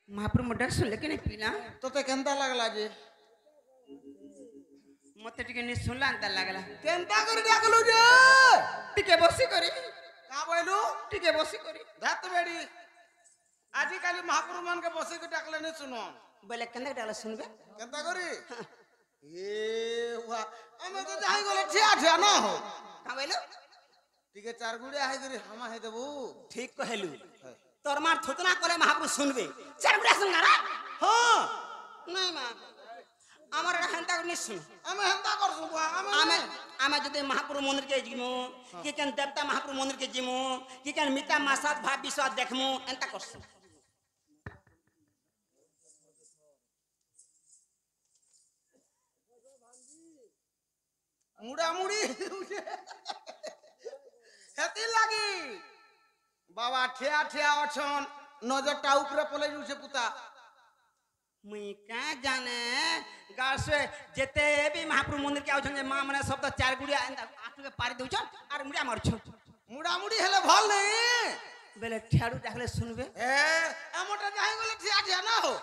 महाप्रभु मोटा सुनले कि नहीं पिला तोते केंता लागला जे मते टिके नहीं सुनला अंता लागला केंता करी डाकलु जे टिके बसी करी का बोलू टिके बसी करी धात बेड़ी आजि काली महाप्रभु मान के बसी के डाकले नहीं सुनो बोले कंदा डाला सुनबे केंता करी ए वाह हमें तो जाई गले ठिया ठिया ना हो का बोलो टिके चार गुड़े आइ करी हम है देबू ठीक कहलु तोर मार थुतना करे महाप्रभु सुनबे चार बुढ़ा सुनगा रे हां नहीं मां আমার হেনতা করে শুন আমি হেনতা করছু আমি যদি মহাপ্রভু মন্দির কে জিমু কি কেন দেবতা মহাপ্রভু মন্দির কে জিমু কি কেন মিতা মাসাত ভাব বিশ্বাস দেখমু এনতা করছু মুড়া মুড়ি হেতি লাগি বাবা ঠিয়া ঠিয়া অছন নজরটা উপরে পলে যাচ্ছে পুতা मुई क्या जाने गाल से जेते भी महाप्रभु मंदिर के आउछन जे मां मने सब तो चार गुड़िया आठू के पारी दउछ और मुड़िया मारछ मुड़ा मुड़ी हेले भल नहीं बेले ठेड़ू डाकले सुनबे ए एमोटा जाई गले ठिया ठिया ना हो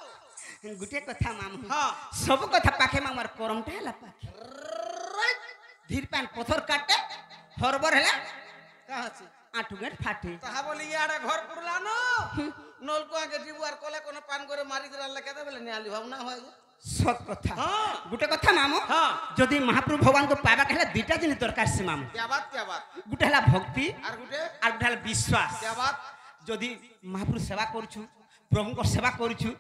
गुटे कथा मामू हां सब कथा पाखे मामर करमटा हला पाखे धीर पान पत्थर काटे हरबर हला कहां से आठू गेट फाटे ताहा बोली याडे घर पुरला न नलकुआ के जीबुआर कोले कोने पान करे मारी दिला लके दे बोले नियाली भावना होय सब कथा हां गुटे कथा मामू हां जदी महाप्रभु भगवान को पाबा कहला दुटा जिनिस दरकार से मामू क्या बात गुटे हला भक्ति और गुटे हला विश्वास क्या बात जदी महाप्रभु सेवा करछु प्रभु को सेवा करछु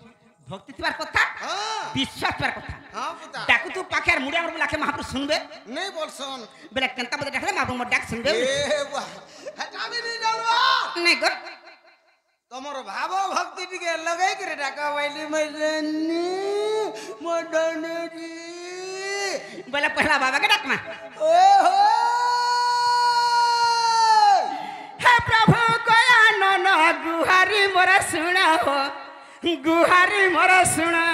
भक्ति तिबार कथा हां विश्वास तिबार कथा हां पुता डाकू तू पाखेर मुड़िया मर लाखे महाप्रभु सुनबे नहीं बोल सुन बेला केनता बदे डाकले महाप्रभु मोर डाक सुनबे ए वाह हटा भी नहीं डालवा नहीं कर तमरो भाव भक्ति टिके लगाई करे डाका वाली मजनी मदनरी बेला पहला बाबा के डाकना ओ हो हे प्रभु गया नन गुहारी मोरा सुना हो गुहारी मोरा सुना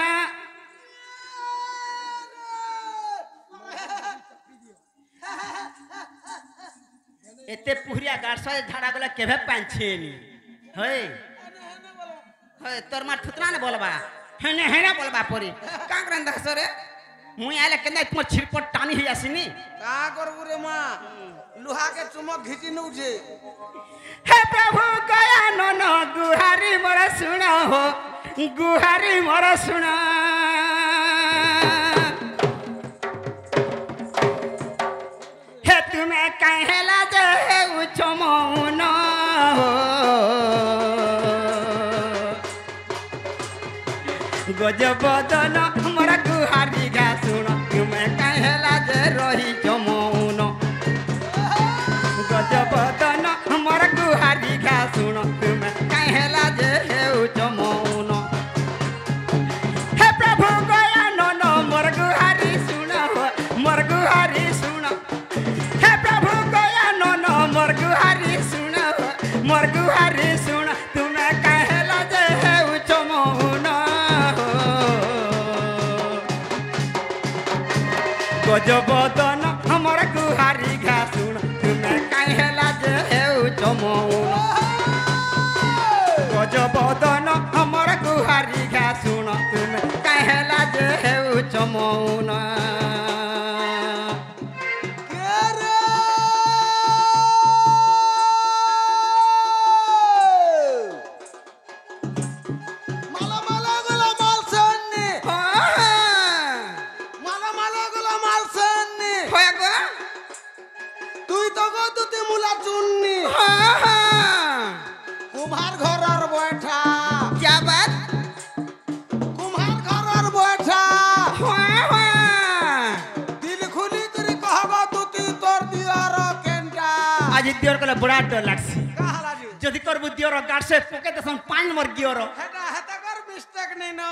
एते पुहरिया गाड़सा झाड़ा गला केभे पांछेनी होय होय तोर मार थुतना न बोलबा हेने हेने बोलबा परी कांकरन दसरे मुई आले केना तुम छिरपट टानी ही आसीनी का करबु रे मां लोहा के चुमक घिची न उठे हे प्रभु गया नन गुहारी मोरा सुना हो गुहारी मोरा सुना हे तुम्हें कहला जे उचो मौन हो गजबदन मोरा गुहारी गा सुन तुम्हें कहला जे रही जमौन गजबदन मोरा गुहारी गा सुन तुम्हें कहला जे जमौन हे प्रभु गया नन मोर गुहारी सुन हो मोर गुहारी सुन हे प्रभु गया नन मोर गुहारी सुन हो मोर गुहारी सुन तुम्हें कहला जे जमौन गजबदन हमर गुहारी घा सुन तुम्हें कहला जे जमौन गजबदन हमर गुहारी घा सुन तुम्हें कहला जे जमौन के रे माला माला गला माल सन्नी माला माला गला माल सन्नी होय गो তুই তো গো তুই মুলা চুন্নি কুমার ঘরর বৈঠা क्या बात কুমার ঘরর বৈঠা होय দিল খুলি করে কহবা তুই তোর দিয়ার কেনটা आज दियोर कले बड़ा डर लागसी কাহালা জি যদি করবু দিওর গাড় से पोके दसन 5 नंबर गियोर হেটা হেতাকর মিস্টেক নেই ন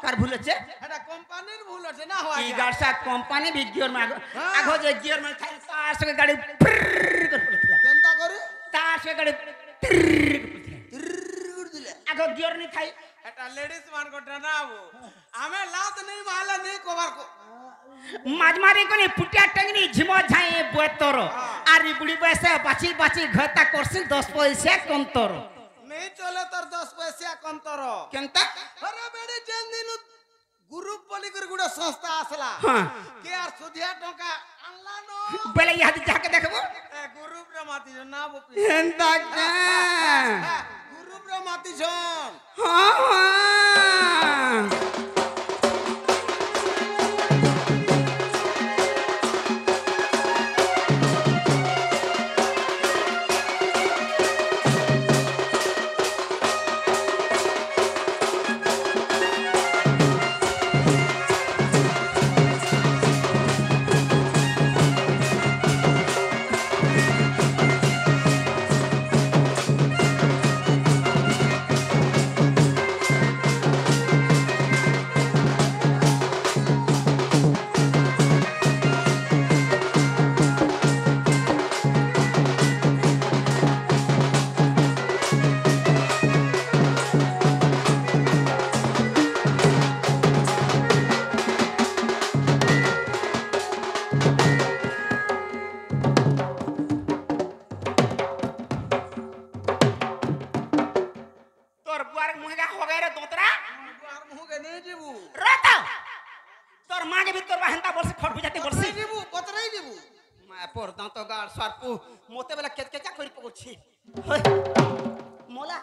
कार भूल छे হেটা কোম্পানির ভুল আছে না হয় ई गाड़ से कंपनी भी गियर में हाँ। आगो जे गियर में थाई तार से गाड़ी फ्रर कर पड़ता কেনটা করে तार से गाड़ी फ्रर তিরগুড় দিলে आगो गियर नहीं थाई হেটা লেডিস মান কোটা না আবু আমি লাত নেই মালা নেই কভার কো माजमारी कोनी पुटिया टंगनी झिमो झाई बोतोर आरी बुढ़ी पैसे बाची बाची घता करसिन 10 पैसे कम तोर नहीं चले तोर 10 पैसा कम तोर केनता अरे बेड़े जेन दिन ग्रुप बोली कर गुड़ा संस्था आसला हाँ के यार सुधिया टका अनला नो बोले यहाँ जाके देखबो ग्रुप रे माती जो ना बोपी एंता के ग्रुप रे माती छन हाँ हाँ मोते बेला केत केचा करि पकोछि मोला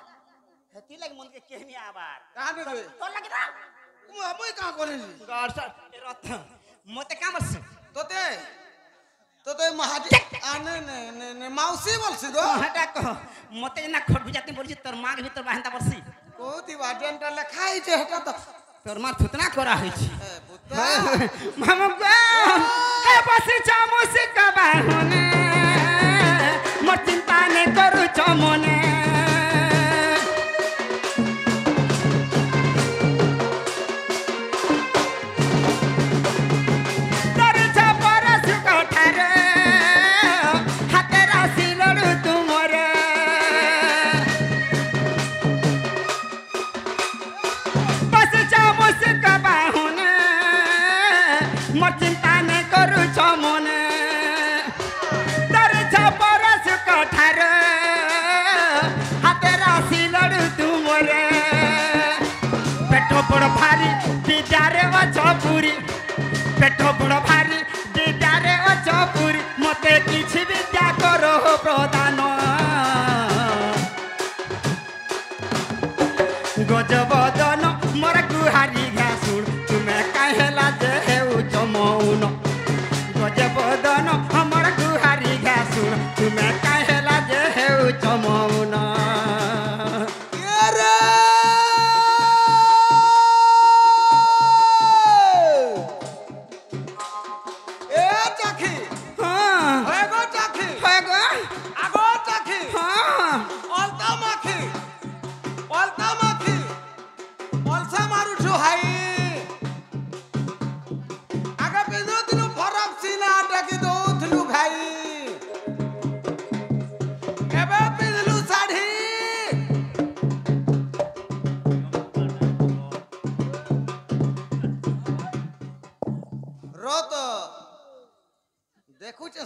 हेती लाग मन के केहनी आबार कहां देबे तो लगी ना मैं कहां करे गाड़ सर रथ मोते का मरस तोते महाजी आने ने मौसी बोलसी गो हटा को मोते ना खट बुझाती बोलछि तोर मां के भीतर बाहंता बरसी कोती वाजेंटा लिखाई छे हटा तो तोर मां थुतना करा होई छी मामा हे बसी चामुसी का बाहुने मोर चिंता ने करू चमने तोर छपरस कोठारे हाथे राशि लड़ू तुमरे बसी चामुसी का बाहुने मोर चिंता ने करू चमने बड़ भारी दीदारे ओ चौपुरी पेट बड़ भारी दीदारे ओ चौपुरी मते किछि विद्या करो प्रदान गजबदन मोर गुहारी घासुर तुमे काहेला जे हेउ चमौन गजबदन हमर गुहारी घासुर तुमे काहेला जे हेउ चमौन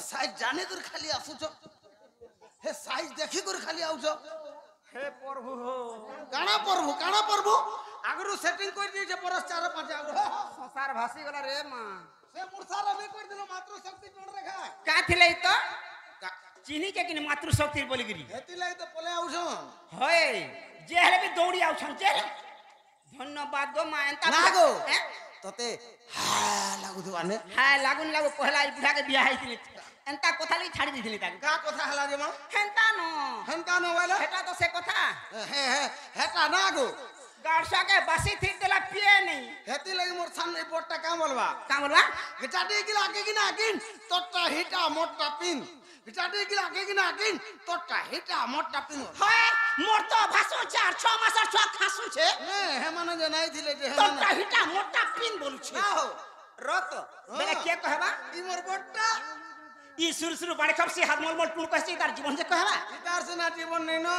साइज जाने कर खाली आसुछ हे साइज देखि कर खाली आउछ हे प्रभु काना प्रभु आगरु सेटिंग कर दी जे परस 4-5 आगरु संसार भासी गला रे मां से मुरसार अभी कर दिलो मातृ शक्ति जोड़ रेखा का थिले तो चिनी के कि मातृ शक्ति बोली गिरी हेती लाई तो पले आउछन होय जे हेले भी दौड़ी आउछन जे धन्यवाद गो मां एंता ना गो तते हा लागु दुआने हा लागुन लागु पहला बुढ़ा के बियाह हिथिले एंता कथा लई छाड़ी दिथिले ताके का कथा हला रे मां हेंता नो वाला हेटा तो से कथा हे हेटा ना गो गाड़सा के बासी थी देला पिए नहीं हेती लगी मोर सामने पोटटा का बोलबा गिटाटी गिला आगे कि ना आगिन तोटा हिटा मोटा पिन गिटाटी गिला आगे कि ना आगिन तोटा हिटा मोटा पिन होय मोर तो भासो 4-6 मासर छुआ खासु छे हे माने जे नाही थिले जे तोटा हिटा मोटा पिन बोलु छे ना हो रत बेले के कहबा ई मोर पोटटा ई सुरु बाड़े खप से हाथ मोल मोल टूण कहसी तार जीवन जे कहबा तार से ना जीवन नै न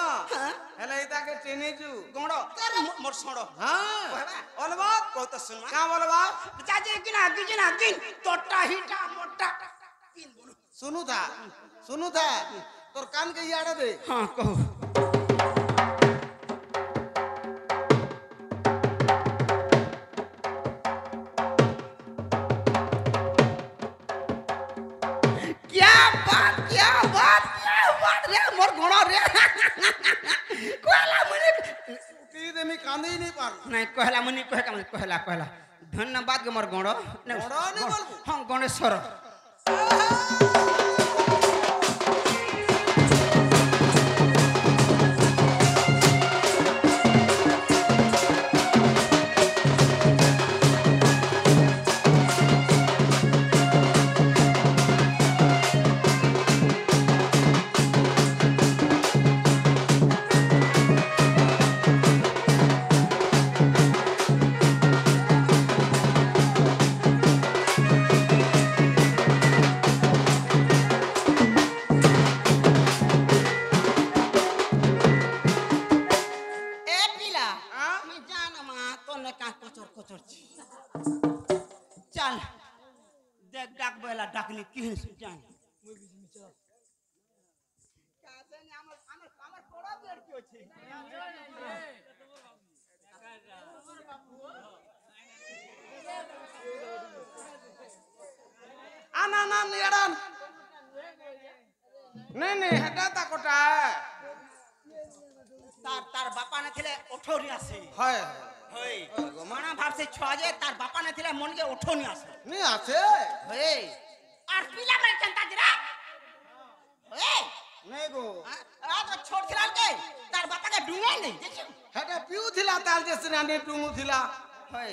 हेले इता के चिनी जू गोड़ो तेरे मोर सोड़ो हां कहबा बोलबा को तो सुनवा का बोलबा जाजे किना गिन तोटा हिटा मोटा पिन बोलु सुनु था तोर कान के याड़ा दे हां कहो रे कहला मुनि ती देमी कांदी नहीं पार नहीं कहला मुनि कह का कहला कहला धन्यवाद के मोर गणो गणो नहीं बोलबो हां गणेश्वर चल देख डाक बेला डाकली किहन से जान आना ना नियरन नहीं हटा ता कोटा तार बापा ने थिले ओठोरी आसे है होय मना भाब से छजे तार बापा ने थिले मन के ओठोनी आसे नहीं आसे होय और पीला में चंता जरा होय नहीं गो आ तो छोड़ खिलाल के तार बापा के डुंगे नहीं देखियो हटा पिउ थिला ताल जैसे नानी टुंगु थिला होय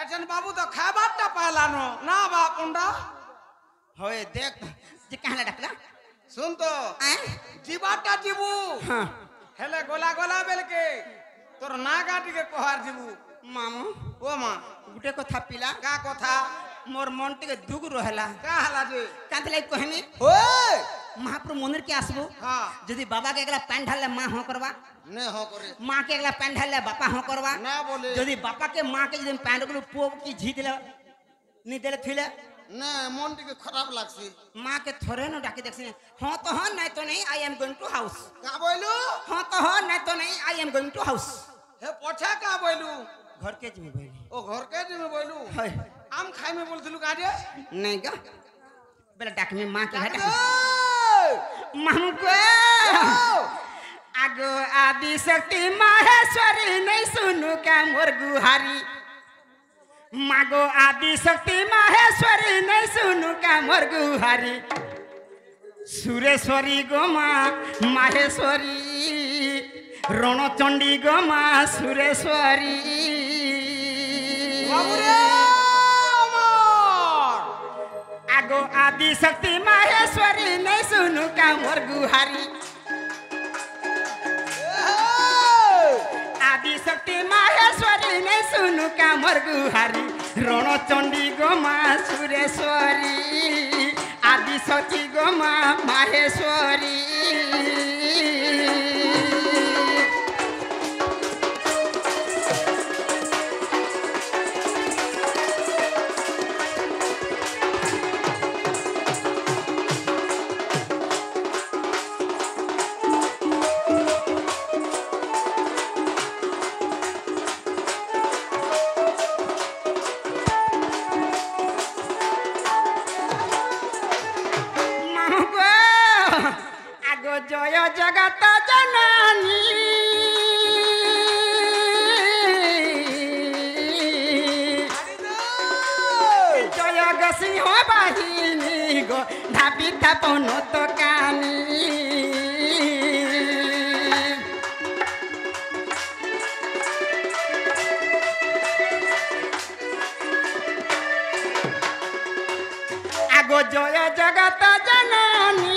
एचन बाबू तो खाबाटा पालानो ना बा कुंडा होय देख जे कहला डकला सुन तो जीवाटा जीवू हां हेले गोला गोला बेल के तोर ना गाटी के कोहार जीवू मामू ओ मां गुटे कथा पिला का कथा मोर मन टिके दुख रहला का हला जे कांतले कहनी ओए महाप्रभु मंदिर के आसबो हां यदि बाबा के एकला पैन ढालले मां हो करवा ने हो करे मां के एकला पैन ढालले बापा हो करवा ना बोले यदि बापा के मां के यदि पैन को पो की जी देले नी देले थिले ने मन टिके खराब लागसी मां के थोड़े न डाके देखसी हां तो हां नहीं तो नहीं I am going to house का बोलू हां तो हां नहीं तो नहीं I am going to house हे पोछा का बोलू घर के जिमे बोली ओ घर के जिमे बोलू हाय आम खाई में बोलथलु का जे नहीं गा बेला डाक में मां के हटा ए! मामू को आगो आदि शक्ति माहेश्वरी नहीं सुनु का मोर गुहारी मागो आदि शक्ति माहेश्वरी नहीं सुनु का मोर गुहारी सुरेश्वरी गोमा माहेश्वरी रणचंडी गोमा सुरेश्वरी बाबूरे अमर आगो आदि शक्ति माहेश्वरी नहीं सुनु का मोर गुहारी आदि शक्ति माहेश्वरी नहीं सुनु का मोर गुहारी रणचंडी गोमा सुरेश्वरी आदि शक्ति गोमा माहेश्वरी जय जगत जननी जय ग सिंह बाहिनी गो ढापी थापन तो कानी आगो जय जगत जननी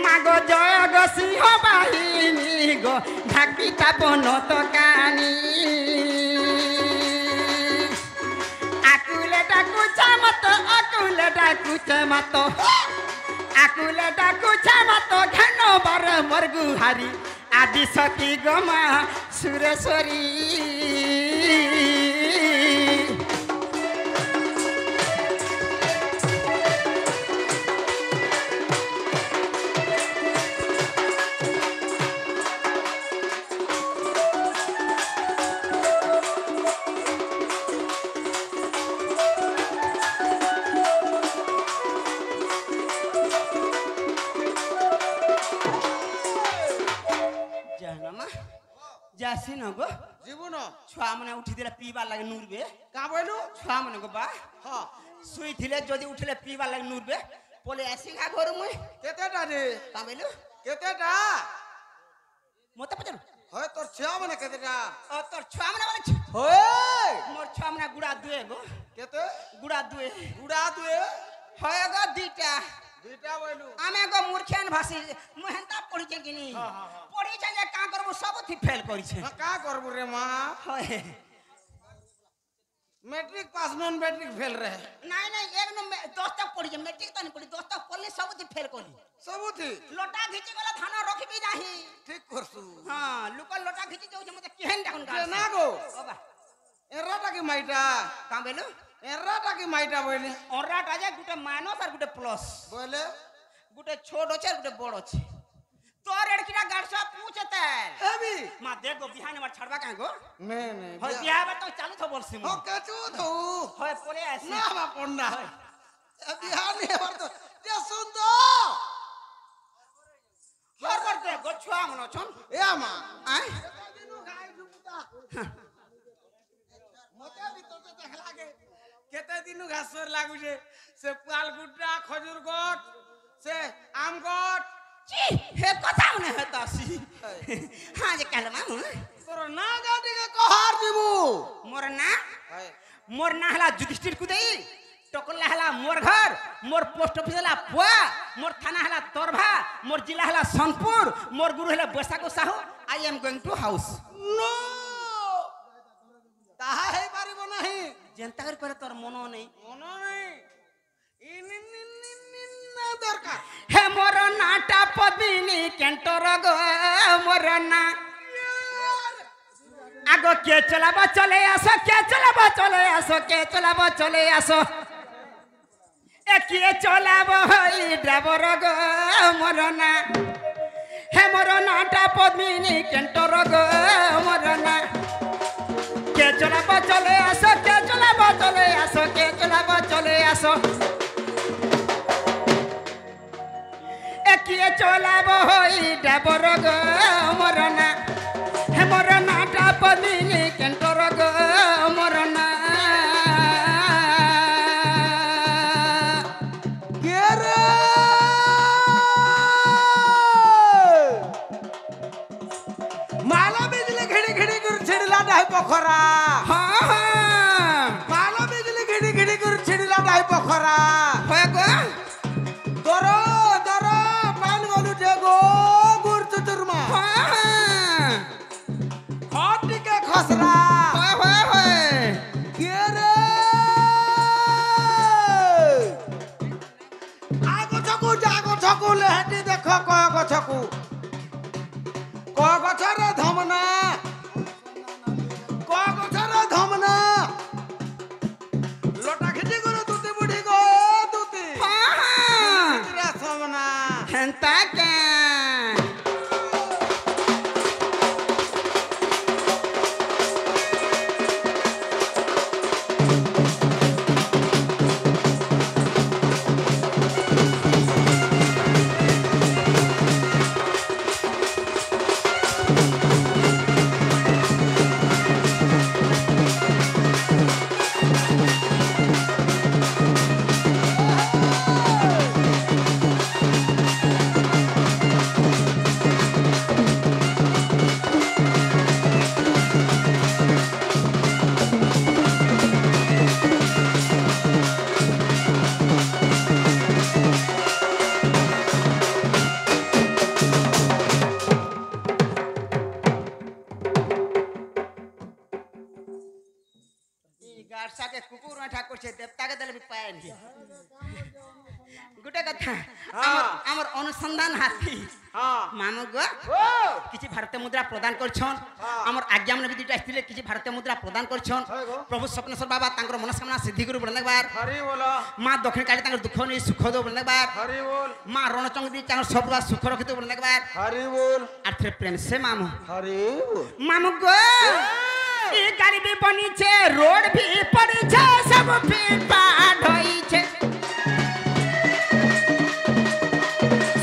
मागो जय गो सिंह बाहिनी गो ढाकी थापन तो कानी आकुले डाकू छमत आकुले डाकू छमत आकुले डाकू छमत घनो बर मोर गुहारी आदि सती गोमा सुरेश्वरी आसी न गो जीवन छुआ माने उठी दिले पीबा लागे नूरबे का बोलू छुआ माने गो बा हाँ सुई थिले जदी उठले पीबा लागे नूरबे बोले आसी खा घर मुई केतेटा रे का बोलू केतेटा मते पचन হয় তোর ছিয়া মানে কেতেটা ओ तोर छुआ माने बोले হয় मोर छुआ माने गुड़ा दुए गो কেতে गुड़ा दुए গুড়া তুই হয় গো দুইটা দুইটা বলু आमे गो मूर्खियान भाषी मोहनता पड़ी छे कि नहीं हाँ, हाँ, हाँ। पड़ी छे जे का करबो सब थी फेल करी छे কা করবো রে মা होय matric pass non matric fail रहे नहीं नहीं एक नो दस तक पड़ी छे मैट्रिक तो नहीं पड़ी दस तक पढ़ले सब थी फेल करी सबुथी लोटा घिची गला थाना रखबी नाही ठीक करसु हां लुका लोटा घिची जाउ छे मते केहन डाउन যে না গো बाबा এরাটা কি মাইটা का बेलु এরাটা কি মাইটা বইলি ओरा टाजे गुटे माइनस और गुटे प्लस বলে गुटे छोट আছে गुटे बड़ আছে तोर एड़कीरा गाड़सा पूछते এবি मा देखो बिहान मार छड़बा का गो নে নে होय बिहा बा तो चालू थो बोलसी ও কেচু তো होय पले आसी না বা পন্ডা এবি হানি এবার তো যে সুন্দর हर करते गछुआ मन छन এ আমা आय মতে ভিতরতে দেখ লাগে কেতে দিনু ঘাসর লাগুছে সে পাল গুড্ডা খজুর গট সে আম গট ची हे कथा मने हेतासी हां जे कहलमा তোর না গাটিকে কহার দিবু मोर ना হয় मोर ना हला जुधिष्ठिर कुदेई टोकला हला मोर घर मोर पोस्ट ऑफिस हला पुआ मोर थाना हला तोरभा मोर जिला हला सोनपुर मोर गुरु हला बसाको Sahu I am going to house নো তাহা হেই পারিব নাহি जनता कर करे तोर मनो नहीं মনে নেই না দরকার हे मोर नाटा पबिनी केंटर गो मोर ना आगो के चलाबो चले आसो के चलाबो चले आसो के चलाबो चले आसो ए के चलाबो हई ड्राइवर गो मोर ना हे मोर नाटा पबिनी केंटर गो मोर ना के चलाबो चले आसो के चलाबो चले आसो के चलाबो चले आसो किए चलाबो होई डाबर गो मोर ना हे मोर नाटा पदिनी केंटर गो मोर ना কে রে মালা বিজলি ঘিড়ি ঘিড়ি করে ছিড়লা ডাই পখরা हां हां মালা বিজলি ঘিড়ি ঘিড়ি করে ছিড়লা ডাই পখরা होय गो দর দর পান গলু যে গো গুর চতুর্মা हां খটিকে খসরা होय होय होय কে রে আগো ছকু লেহাটি দেখ কয় গছকু কয় গছরে ধমনা কয় গছরে ধমনা লোটা খিচি করে দুতি বুড়ি গো দুতি हां রে সমনা हंता के गारसा के कुकुर में ठाकुर छे देवता के दल भी पाए नहीं गुटे कथा हमर अनुसंधान हाथी হ্যাঁ मामू गो ও किछि भारतीय मुद्रा प्रदान करछन हमर आज्ञा मन विदिटा आस्तिले किछि भारतीय मुद्रा प्रदान करछन হয় গো प्रभु स्वप्नेश्वर बाबा तांकर मनस्कामना सिद्धि करू बोलने बार হরি বলো मां दक्षिण काली तांकर दुख नै सुख दो बोलने बार হরি বল मां रणचंग दी तांकर सब बार सुख रखितो बोलने बार হরি বল आर्थिक प्रेम से मामू হরি বল मामू गो ई गाड़ी भी बनी छे रोड भी पड़ी छे सब फिर पाड होई छे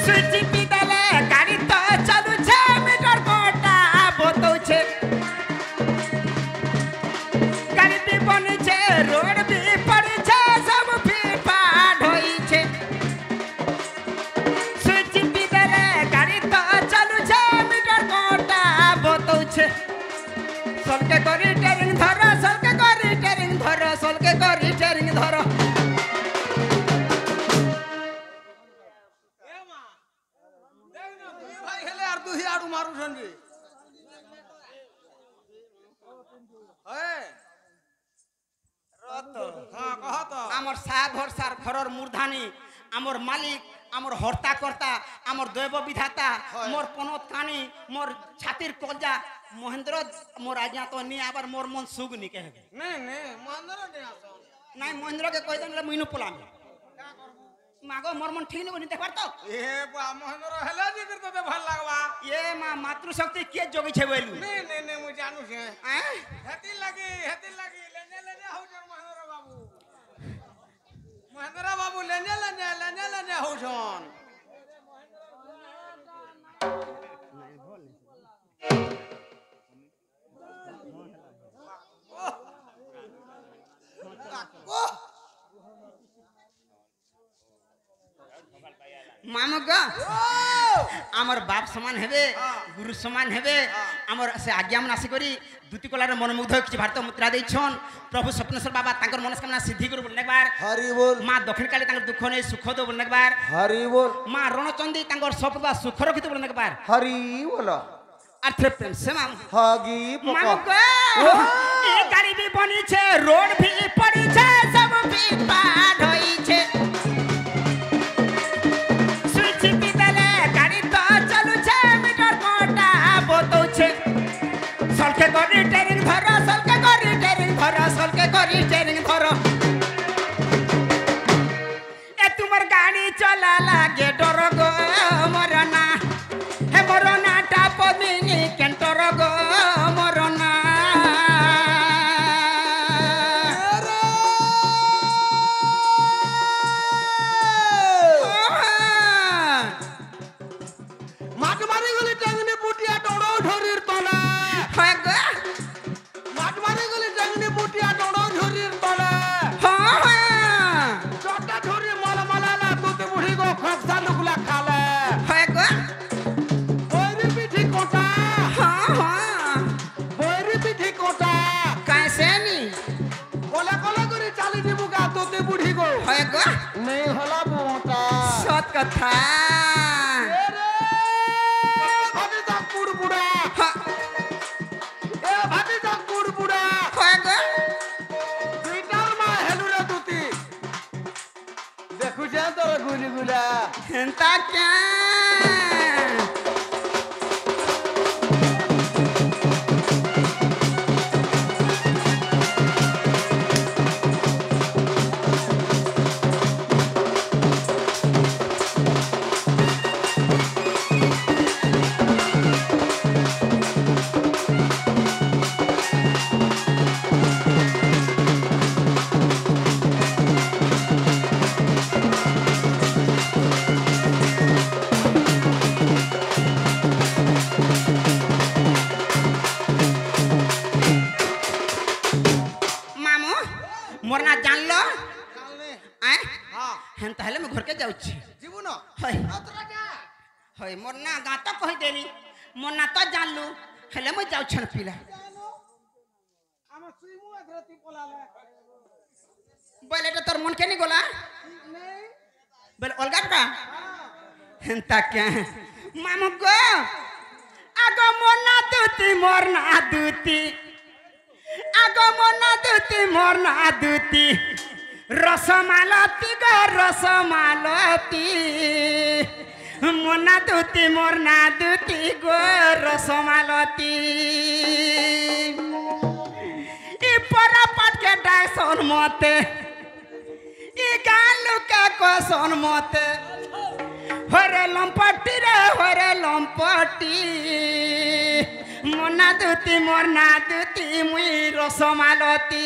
स्विच भी दले गाड़ी तो चालू छे मीटर कोटा बोतो छे हियाडू मारू रे ए রত हां कह तो আমার সাহ ভরসার ঘরর মূর্ধানি আমার মালিক আমার হর্তা কর্তা আমার দৈব বিধাতা মোর পনত কানি মোর ছাতির কলজা মহেন্দ্র মোর আজ্ঞা তো নি আবার মোর মন সুগ নি কে হবে नहीं नहीं मंदिर ने आसो নাই মহেন্দ্র কে কই দেন মুইনু পলাম क्या करबो মাগো মোর মন ঠিক নবনি দেখবার তো ए बा मंदिर हेला जी करते तो ভাল लागवा এ মা মাতৃশক্তি কে জগিছে বইলু नहीं नहीं नहीं मुझे जानू छे হ্যাঁ हेती लगी लेने हो जन महेंद्र बाबू लेने हो जन মামগা আমার বাপ সমান হেবে গুরু সমান হেবে আমার সে আজ্ঞা মন আসি করি দুতি কলার মনোমুগ্ধ কিছু ভারত মুদ্রা দেইছন প্রভু স্বপ্নেশ্বর বাবা তাঙ্কর মনস্কামনা সিদ্ধি করু বলে একবার हरि बोल মা দক্ষিণ কালী তাঙ্কর দুঃখ নেই সুখ দো বলে একবার हरि बोल মা রণচন্ডী তাঙ্কর সপদা সুখ রখিত বলে একবার हरि बोला আর থে প্রেম সে মাম हागी पका মামগা এ গাড়ি বি বনিছে রোড ভি পড়িছে সব ভি পার হইছে সলকে করি ট্রেনিং ধর সলকে করি ট্রেনিং ধর সলকে করি ট্রেনিং ধর এ তোমার গাড়ি চলা লাগে ডর গো মরনা হে মরনাটা পদিনি কেন্টর গো মরনা माट मारी गली टंगनी बुटिया डोडो ढोरीर तला হয় গো माट मारी गली टंगनी बुटिया डोडो ढोरीर तला হ্যাঁ चोटा ढोरी मल मलाला तुते बुढ़ी को खक्सा लुकला खाले হয় গো बोरी पिठी कोटा হ্যাঁ হ্যাঁ बोरी पिठी कोटा कैसे नी कोला कोला करी चाली दिबुका तुते बुढ़ी को হয় গো नहीं होला बोटा সত কথা भाभी दा कुड़ बुड़ा হ্যাঁ ए भाभी दा कुड़ बुड़ा হয় গো দুইটার মা হেলুরে দুতি দেখুছে তোর গুলিগুলা হেন্তা ক্যা মামু মোর না জানলো चलने আয় हां হেন্তা হেলে মু ঘরকে যাচ্ছি जीवू न হয় अतरा जा হয় মোর না গা তো কহিদেলি মোর না তো জানলু হেলে মু যাউছন পিলা हम सुईमु अग्रती पोलाले বলে এটা তোর মন কেনি গলা नहीं বলে অলগাটা হেন্তা কে মামু গো আগো মোর না দুতি মোর না দুতি আগো মোর না দুতি মোর না দুতি রসমালতি গো রসমালতি মোর না দুতি মোর না দুতি গো রসমালতি ই পরা পাটকে ডাকছন মতে ই গালুকে কসন মতে হরে লম্পটি রে হরে লম্পটি মোর না দুতি মুই রসমালতি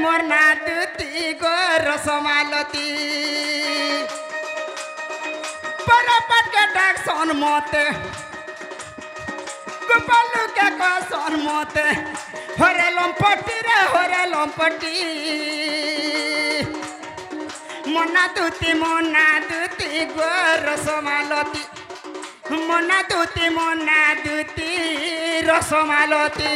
মোর না দুতি গো রসমালতি পরপটকে ডাকছন মতে গোপালুকে কসন মতে হরে লম্পটি রে হরে লম্পটি মোনা দুতি গো রসমালতি মোনা দুতি রসমালতি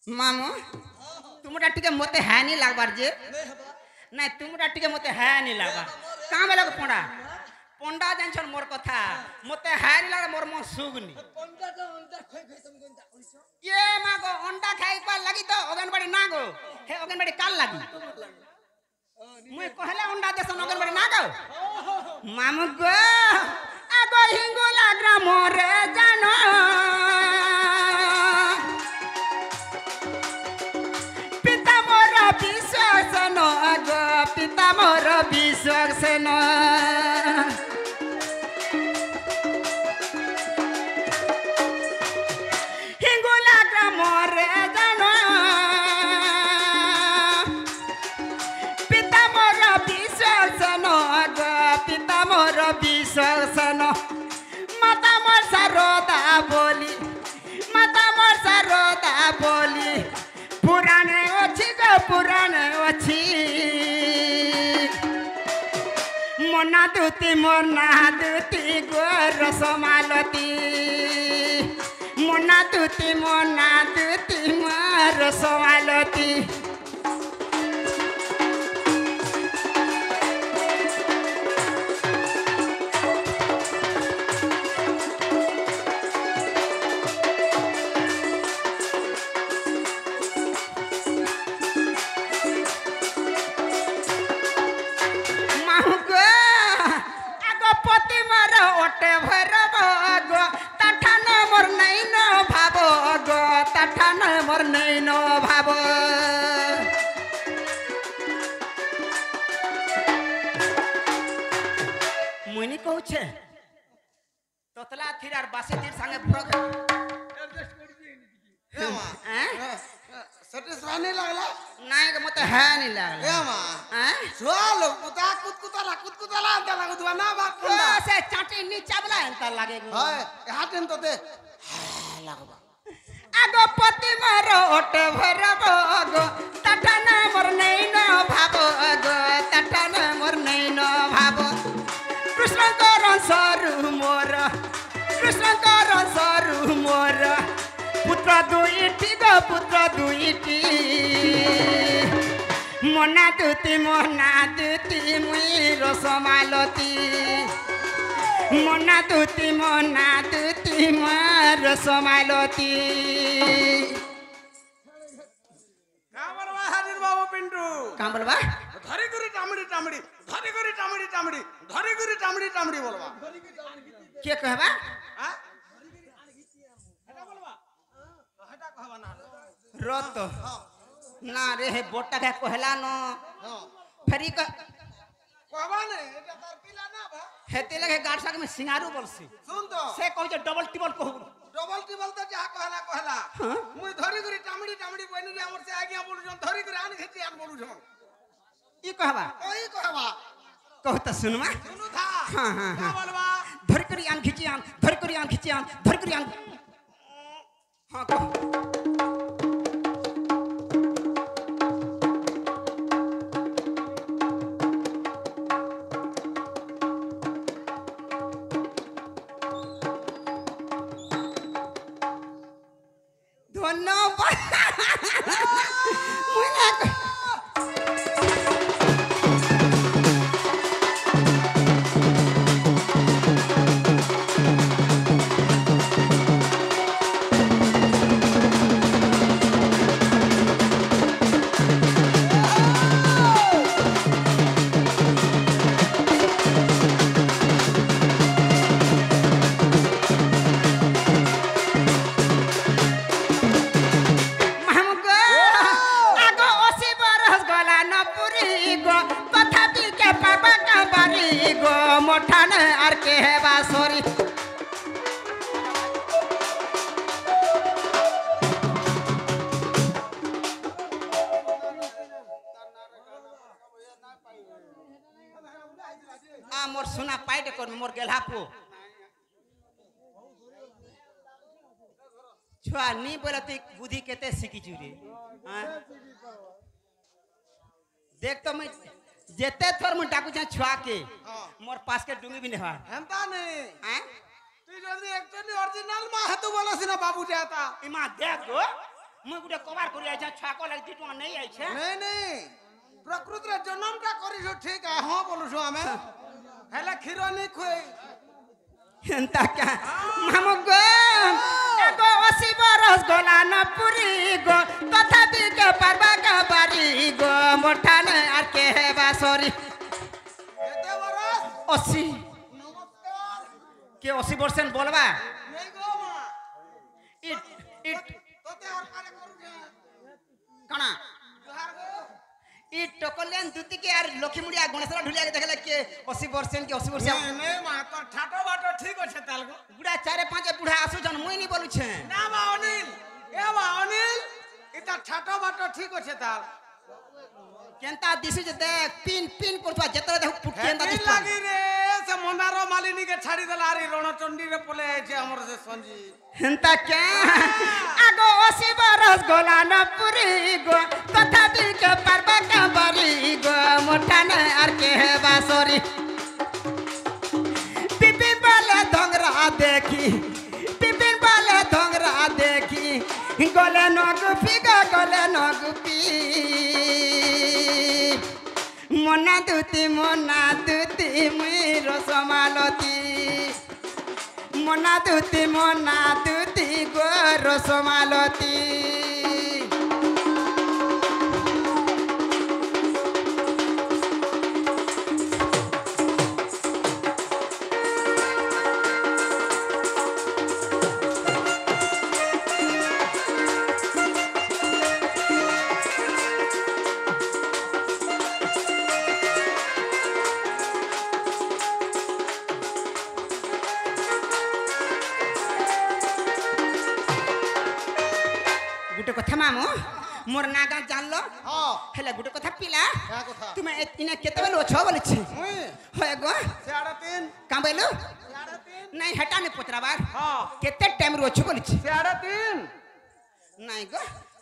मामू तुमरा टिके मते है नहीं लागबार जे नहीं तुमरा टिके मते है नहीं लागबार कहाँ बेला पंडा पंडा जानछन मोर कथा मते है नहीं लाग मोर मन सुगनी ये मागो अंडा खाई पा लगी तो अगनबाड़ी ना गो हे अगनबाड़ी काल लगी मुई कहले अंडा देसन अगनबाड़ी ना गो मामू गो आगो हिंगुला ग्राम रे जानो पिता मोर विश्वासन आगो पिता मोर विश्वासन हिंगुला ग्राम रे जानो पिता मोर विश्वासन आगो पिता मोर विश्वासन माता मोर सारोदा बोली माता मोर सारोदा बोली पुराणे अछि गो पुराणे अछि मोना दूती गो रसमालती मोना दूती मोर रसमालती मोर नहीं नो भाव मुनी कहू छे तोतला थिरार बासे तीर संगे फरक सटिस्फाई नहीं लागला नहीं के मते है नहीं लागला ए मां हैं चलो कुतकुता लागता लागुतवा ना बाप ओ से चाटी नीचा बला अंतर लागे हाय हाटेन तो दे लागबा आगो पति मोर ओट भरब गो तठन मोर नहीं न भाव गो तठन मोर नहीं न भाव कृष्ण कर सरू मोर पुत्र दुईटी मोना दूती मुई रसमालती मोना दूती मोर रसमालती हाजिर बाबू पिंटू कहाँ बोलबा धरी गुरी टामड़ी बोलबा के कहबा हां रत ना रे हे बोटा के कहला न फेरी का कहबा ने एटा तार पिला ना बा हेते लगे गाड़ साग में सिंगारू बोलसी सुन तो से कहू जे डबल टिबल कहू डबल टिबल तो जा कहला मुई धरी गुरी टामड़ी बनी रे हमर से आगे बोलु जन धरी गुरी आन घेती आन बोलु जन ई कहबा ओई कहबा कहू त सुनमा सुनु था हां हां का बोलबा धर करी आन खिची आन धर करी आन खिची आन धर करी आन हां कह मोठान आर के है बासोरी आ मोर सुना पाइट कर मोर गेला को छुआ नी बोलती बुद्धि केते सिकी जुरे देख तो मैं जेते थोर मुं डाकू जा छुआ के मोर पास के डुंगी भी नहीं हेमता नहीं हैं तू जल्दी एक्चुअली ओरिजिनल मा हतु बोलस ना बाबू जाता इमा देख गो मुई गुटे कबार करि आइछे छाको लागि 2 टका नै आइछे नहीं नहीं प्रकृति रे जन्मटा करिसु ठीक है हां बोलुसु हमें हेला खीर नहीं खोई हेंता क्या मामू गो एगो 80 बरस गोला न पुरी गो तथापि के परबा का बारी गो मोठा ने आर के हेबा सॉरी केते बरस 80 नमस्कार के 80 परसेंट बोलबा नहीं गो मां इट तोते और काले करू छे कणा जोहार गो इ टोकलेन दुती के यार लक्ष्मीमुड़िया गणेशरा ढुलिया के देखले के 80% के 80% नहीं नहीं मां तो ठाटो बाटो ठीक होछे तालगो बुढ़ा 4-5 बुढ़ा आसु जन मुई नहीं बोलु छे ना बा अनिल ए बा अनिल इता ठाटो बाटो ठीक होछे ताल केंता दिसु जे देख पिन पिन करथवा जतरे देख पुट केंता हेती दिसथवा लागी रे से मंदारो मालिनी के छाड़ी देला आरी रणचंडी रे पले आइछे हमर से संजी हेंता क्या आगो 80 बरस गोला न पुरी गो तथापि के परबा का बारी गो मोठा ने आर के हेबा सॉरी पिपिन वाले धंगरा देखी पिपिन वाले धंगरा देखी गोले नगुपी गो गोले नगुपी मना दुती मुई रसमालती मना दुती गो रसमालती गुटे कथा मामू मोर नागा जानलो हां हेले गुटे कथा पिला क्या कथा तुमे इने केते बेलो छ बोले छी मुई होय गो 3.5 का बेलो 3.5 नहीं हटा ने पतराबार हां केते टाइम रो छ बोले छी 3.5 नहीं गो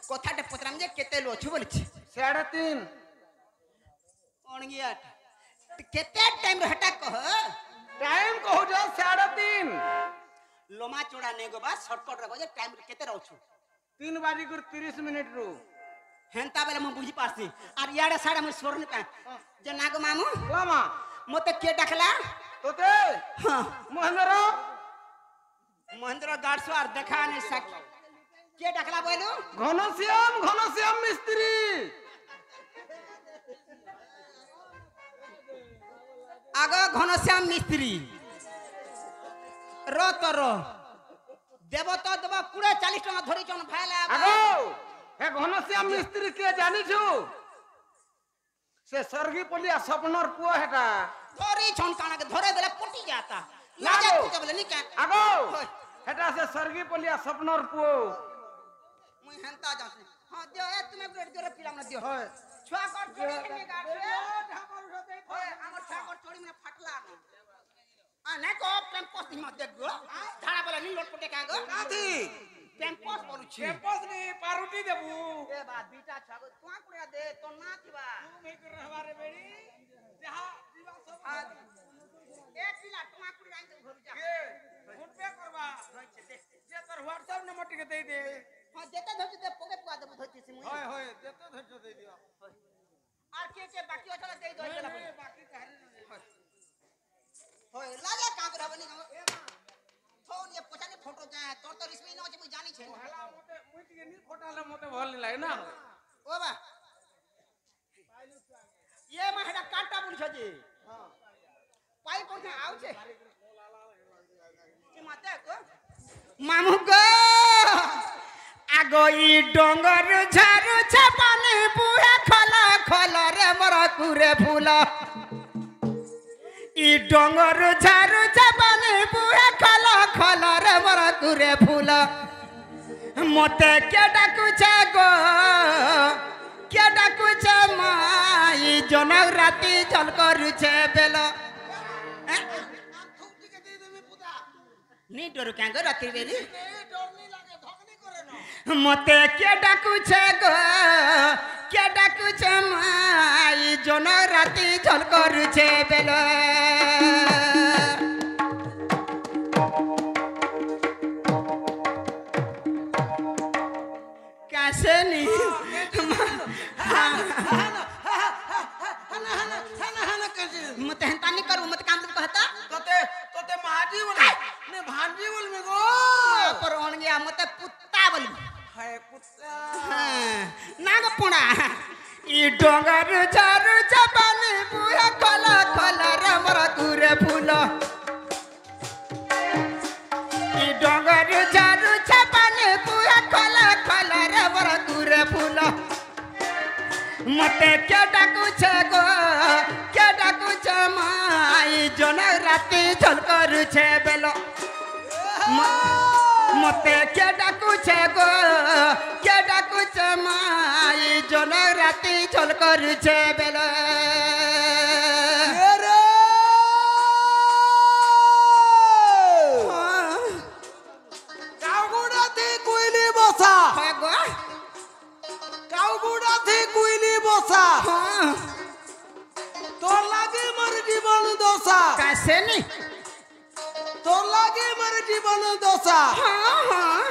कथाटे पतराम जे केते लो छ बोले छी 3.5 ओणगिया केते टाइम रो हटा कह टाइम कहू जो 3.5 लोमा चूड़ा नहीं गो बा शॉर्टकट रे गो जे टाइम केते रहू छु 3:30 रू हेंता बेले म बुझी पासी आर याडे साडे म स्वर्न का जे नागो मामू लामा मते के डाकला तोते हां महेंद्र गार्डसो आर देखा नहीं सक के डाकला बोलू घनश्याम मिस्त्री आगो घनश्याम मिस्त्री रो तो रो देबो तो देबो 40 टका धरि जन भाइला आगो हे घनश्याम मिस्त्री के जानि छु से सरगी पलिया सपनर पुओ हेटा धरि छन काना के धरे देले पटी जाता लागो। लागे तू बोले निका आगो होय। हेटा से सरगी पलिया सपनर पुओ मुई हेंता जासनी हां दियो ए तुमे ब्रेड दियो रे पिला न दियो होय छुआ कर चोरी ने गाड़ होय हमर छुआ कर चोरी में फाटला न आ नहीं को कैंपस नहीं मत देख गो धारा बोला नहीं लोट पटे का गो काथी कैंपस बोलू छी कैंपस ने पारुटी देबू ए बा बीटा छागो तुआ कुड़िया दे तो ना थिबा तू में कर रहबारे बेड़ी जहां जीवा सब हां ए पिला तुआ कुड़िया आइन घर जा के फोन पे करबा जे तोर व्हाट्सएप नंबर टिके दे दे हां देते धोती दे पोके पुआ दे धोती से मुई होय होय देतो धरतो दे दियो आर के बाकी अचला दे दो देला नहीं, बाकी कहरे होय लागे का कर बनी गो ए मां फोन ये पचाने फोटो का तोर तो इसमें न होचे मुई जानी छे हला मते मुई टिके नी फोटाले मते भल नि लागे ना ओ बा ये मा हेडा काटा बुल छ जी हां पाई कोन आउ छे के माते को मामू गो आगो ई डोंगर झारू छपानी बुहे खला खला रे मोर कुरे फूल ई डोंगर झारू छपानी बुहे खला खला रे मोर कुरे फूल मते के डाकू छे गो के डाकू छे माई जनक राती जल करू छे बेलो टिके दे दे में पुता नी डरू क्या गो राती बेली ए डर नहीं लागे धकनी करे न मते के डाकू छे गो के डाकू छे माई जनक राती जल करू छे बेलो कैसे नहीं मत हंता नहीं करू मत काम कहता तोते तोते महाजी बोल ने भांजी बोल में गो पर ओन गया मत कुत्ता बोल है कुत्ता ना गो पुणा ई डोंगर झारू जबानी बुया खोला खोला रे मोरा कुरे फूल ई डोंगर झारू जबानी बुया खोला खोला रे मोरा कुरे फूल मते क्या डाकू छे गो क्या डाकू छे माई जोना राती झल करू छे बेलो मते क्या डाकू छे गो क्या डाकू छे माई जोना राती झल करू छे बेलो काउगुड़ा थी कुइली बसा गो काउगुड़ा थी कुइली बसा तोर लागे मोर जीवन दोसा कैसे नहीं तोर लागे मोर जीवन दोसा हाँ हाँ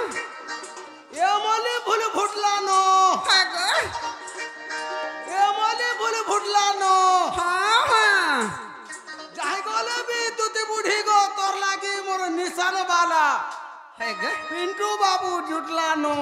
ये मोले फूल फुटला नो गो ये मोले फूल फुटला नो हाँ हाँ जाहि गोले भी तुते बुढ़ी गो तोर लागे मोर निशान वाला है गो पिंटू बाबू जुटला नो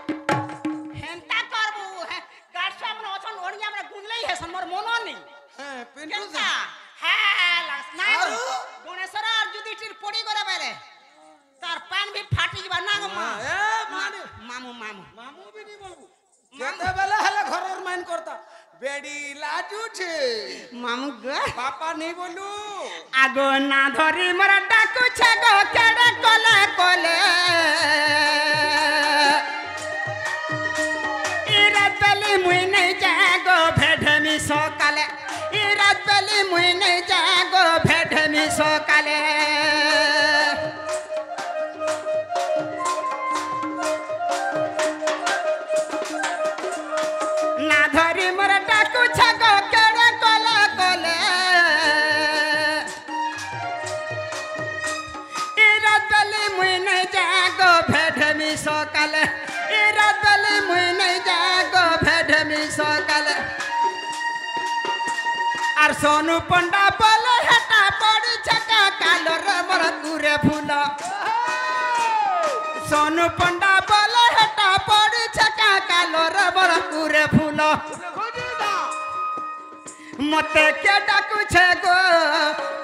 हेंता करबू है गाड़सा मन ओछन ओणिया मन गुनलई है समर मोनो नहीं पिंटू केनता है लास ना आरु? गणेशर और जुदिटिर पड़ी गरे बेले तार पान भी फाटी जबा ना गो मा ए माने मामू मामू मामू भी नहीं बोलबू केते बेला हला घरर माइन करता बेडी लाजू छे मामू गो पापा नहीं बोलू आगो ना धरी मरा डाकू छगो केडे कोले कोले इरात बेली मुई नहीं जागो भेडमी सकाले इरात बेली मुई नहीं जागो भेडमी सकाले ना धरी मरा डाकू छगो केडे कोले कोले इरात बेली मुई नहीं जागो भेडमी सकाले इरात बेली मुई नहीं जागो भेडमी सकाले আর সোনু পন্ডা বলে হেটা পড়ি ছকা কালো রে মোর কুরে ফুল সোনু পন্ডা বলে হেটা পড়ি ছকা কালো রে মোর কুরে ফুল মতে কে ডাকুছে গো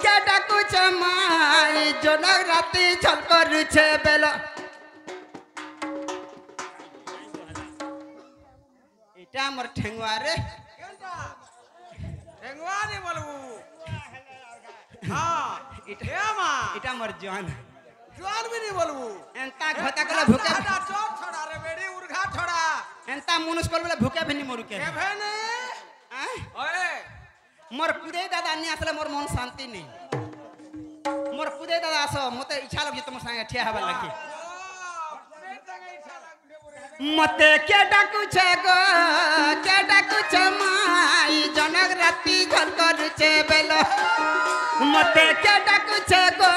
কে ডাকুছে মাই জনক রাতি ঝল করুছে বেল এটা আমার ঠেঙ্গুয়া রে केनता ढेंगवा नहीं बोलबू हां इटे मा এটা আমার জান जुआन भी नहीं बोलबू এন্তা ঘটা কলে ভুকে दादा चोर छोड़ा रे बेडी उर्घा छोड़ा এন্তা মনুষ কল বলে ভুকে ভিনি মরুকে के भेने ओए মোর কুদে দাদা নি আসলে মোর মন শান্তি নেই মোর কুদে দাদা আস মতে ইচ্ছা লাগছে তোমার সঙ্গে ঠিয়া হবার লাগি মতে কে ডাকুছে গো কে ডাকুছে মাই জনক রাতি ঝল করুছে বেল মতে কে ডাকুছে গো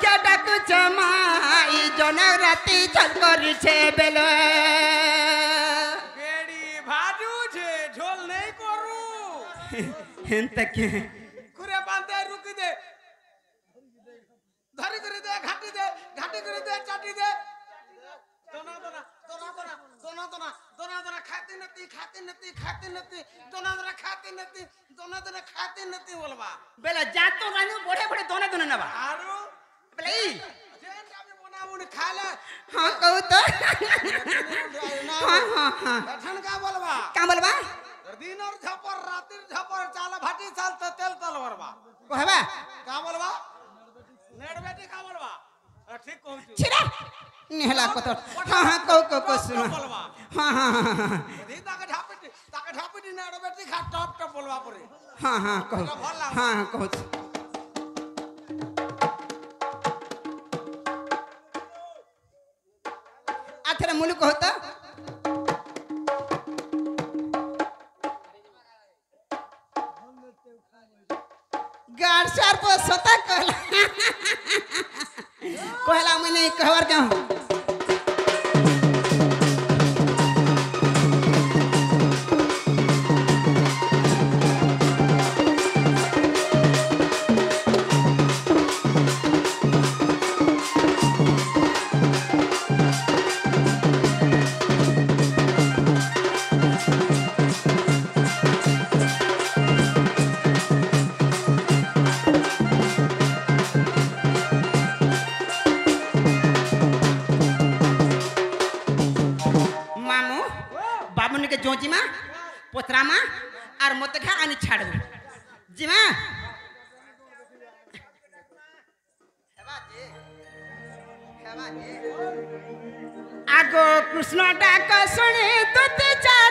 কে ডাকুছে মাই জনক রাতি ঝল করুছে বেল बेडी भाजू छे झोल नहीं करू হেনতা কে कुरे बांधे रुकी दे धरी करे दे घाटी करे दे चाटी दे दोना दोना दोना दोना दोना दोना दोना दोना खाती नती नती दोना दोना खाती नती बोलबा बेला जा तो रानी बड़े बड़े दोने दोने नबा आरो बेला ई जेन काबे बनाबुन खाले हां कहू तो हां ठन का बोलबा का बोलबा दिन और झपर रातिर झपर चाल भाटी चाल त तेल तल बरबा कहबा का बोलबा नेड़ बेटी का बोलबा ठीक कहू छु छिरा नेहला को तो हां को सुनो बोलबा हां दी ताके ढापी नेड़ बेटी खा टप टप बोलबा परे हां कहू हां कहू आथरे मुलु कहू तो गाड़ सार पर सता कहला मैंने कहवर क्यों जोजीमा पोतरामा आर मत खा आनी छाड़ जीमा आगो कृष्ण डाक सुनी तुति चार